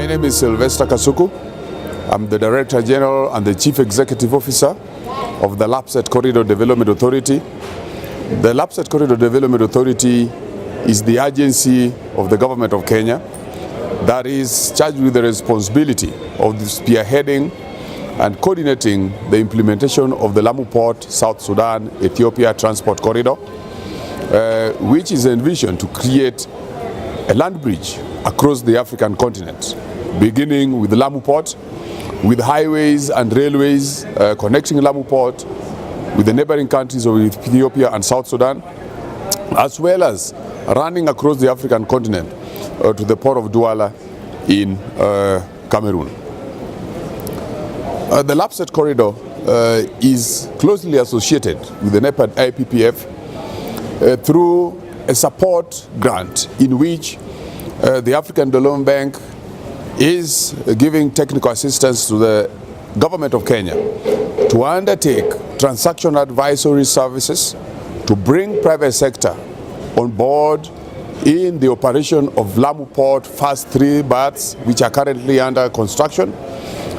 My name is Silvester I'm the Director General and the Chief Executive Officer of the Lapsset Corridor Development Authority. The Lapsset Corridor Development Authority is the agency of the government of Kenya that is charged with the responsibility of spearheading and coordinating the implementation of the Lamu Port, South Sudan, Ethiopia Transport Corridor, which is envisioned to create a land bridge across the African continent, beginning with the Lamu Port, with highways and railways connecting Lamu Port with the neighboring countries of Ethiopia and South Sudan, as well as running across the African continent to the port of Douala in Cameroon. The Lapsset Corridor is closely associated with the NEPAD-IPPF through a support grant in which the African Development Bank is giving technical assistance to the government of Kenya to undertake transaction advisory services to bring private sector on board in the operation of Lamu Port first 3 berths, which are currently under construction,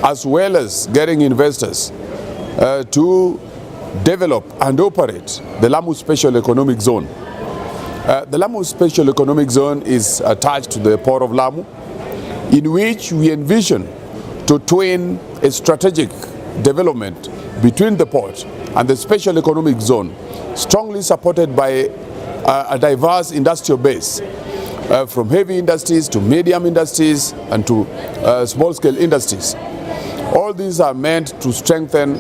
as well as getting investors to develop and operate the Lamu Special Economic Zone. The Lamu Special Economic Zone is attached to the Port of Lamu, in which we envision to twin a strategic development between the port and the Special Economic Zone, strongly supported by a diverse industrial base, from heavy industries to medium industries and to small-scale industries. All these are meant to strengthen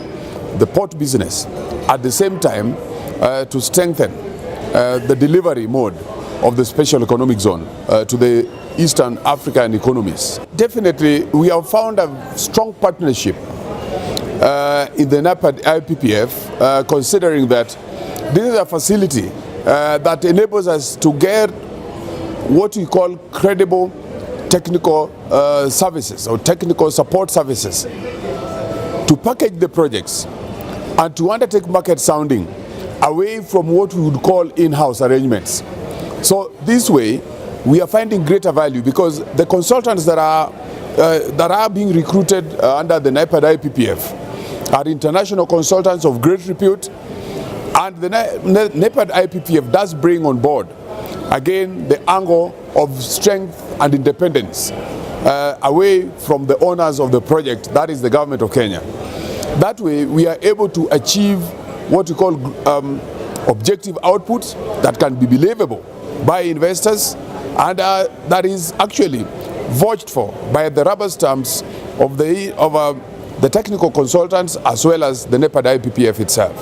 the port business, at the same time to strengthen the delivery mode of the Special Economic Zone to the Eastern African economies. Definitely, we have found a strong partnership in the NEPAD-IPPF, considering that this is a facility that enables us to get what we call credible technical services or technical support services to package the projects and to undertake market sounding away from what we would call in-house arrangements. So this way, we are finding greater value because the consultants that are being recruited under the NEPAD-IPPF are international consultants of great repute, and the NEPAD-IPPF does bring on board, again, the angle of strength and independence away from the owners of the project, that is the government of Kenya. That way, we are able to achieve what we call objective outputs that can be believable by investors, and that is actually vouched for by the rubber stamps of the technical consultants as well as the NEPAD-IPPF itself.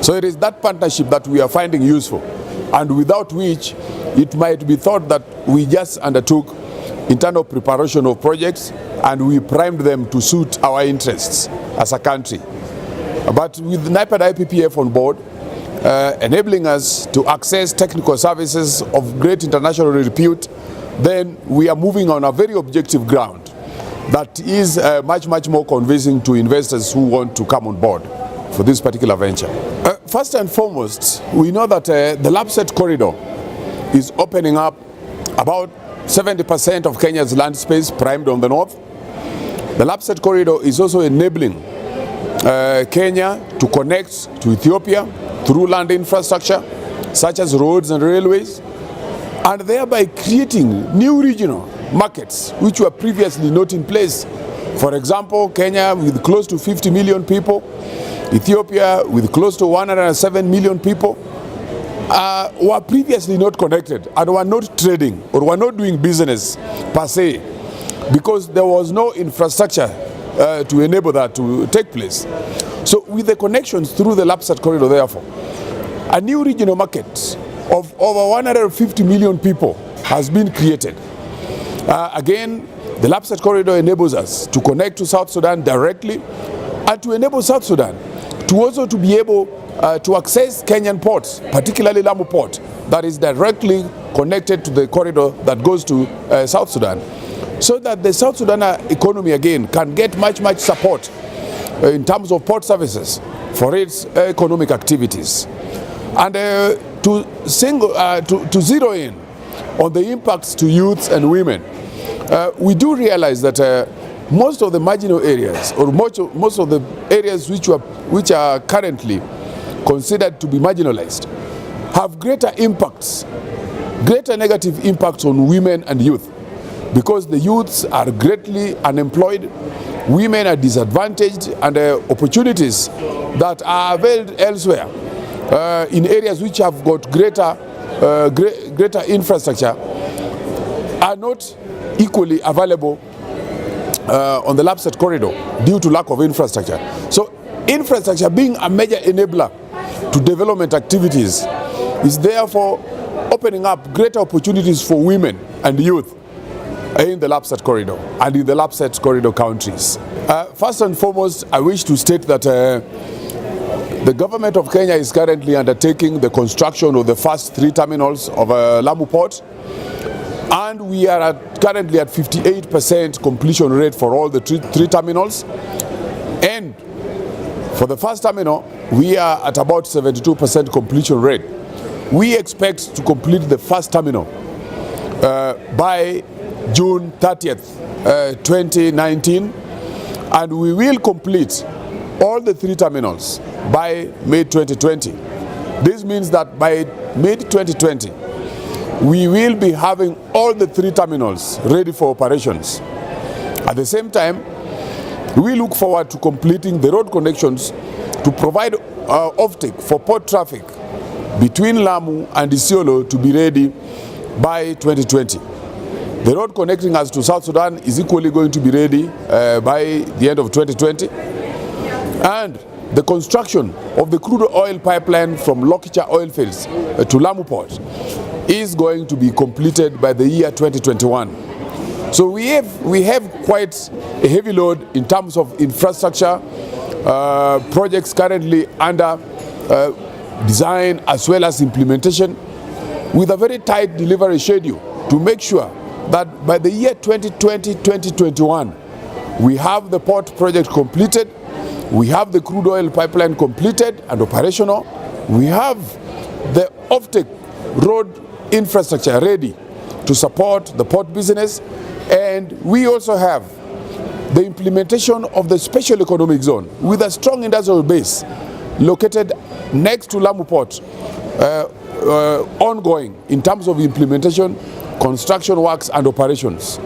So it is that partnership that we are finding useful, and without which it might be thought that we just undertook internal preparation of projects and we primed them to suit our interests as a country. But with NEPAD-IPPF on board, enabling us to access technical services of great international repute, then we are moving on a very objective ground that is much more convincing to investors who want to come on board for this particular venture. First and foremost, we know that the Lapsset Corridor is opening up about 70% of Kenya's land space primed on the north. The Lapsset Corridor is also enabling Kenya to connect to Ethiopia through land infrastructure such as roads and railways, and thereby creating new regional markets which were previously not in place. For example, Kenya with close to 50 million people, Ethiopia with close to 107 million people were previously not connected and were not trading or were not doing business per se, because there was no infrastructure to enable that to take place. So with the connections through the Lapsset Corridor, therefore, a new regional market of over 150 million people has been created. Again, the Lapsset Corridor enables us to connect to South Sudan directly, and to enable South Sudan to also to be able to access Kenyan ports, particularly Lamu Port, that is directly connected to the corridor that goes to South Sudan, so that the South Sudan economy again can get much support in terms of port services for its economic activities. And to zero in on the impacts to youths and women, we do realize that most of the marginal areas, or most of the areas which are currently considered to be marginalized, have greater negative impacts on women and youth, because the youths are greatly unemployed, women are disadvantaged, and opportunities that are availed elsewhere in areas which have got greater infrastructure are not equally available on the LAPSSET corridor due to lack of infrastructure. So infrastructure, being a major enabler to development activities, is therefore opening up greater opportunities for women and youth in the LAPSSET corridor and in the LAPSSET corridor countries. First and foremost, I wish to state that the government of Kenya is currently undertaking the construction of the first 3 terminals of Lamu Port, and we are currently at 58% completion rate for all the three terminals. And for the first terminal, we are at about 72% completion rate. We expect to complete the first terminal by June 30th, 2019, and we will complete all the 3 terminals by May 2020. This means that by mid-2020, we will be having all the 3 terminals ready for operations. At the same time, we look forward to completing the road connections to provide offtake for port traffic between Lamu and Isiolo to be ready by 2020. The road connecting us to South Sudan is equally going to be ready by the end of 2020. And the construction of the crude oil pipeline from Lokicha oil fields to Lamu Port is going to be completed by the year 2021. So we have quite a heavy load in terms of infrastructure projects currently under design as well as implementation, with a very tight delivery schedule to make sure that by the year 2020-2021 we have the port project completed, we have the crude oil pipeline completed and operational, we have the offtake road infrastructure ready to support the port business, and we also have the implementation of the special economic zone with a strong industrial base located next to Lamu Port, ongoing in terms of implementation, construction works and operations.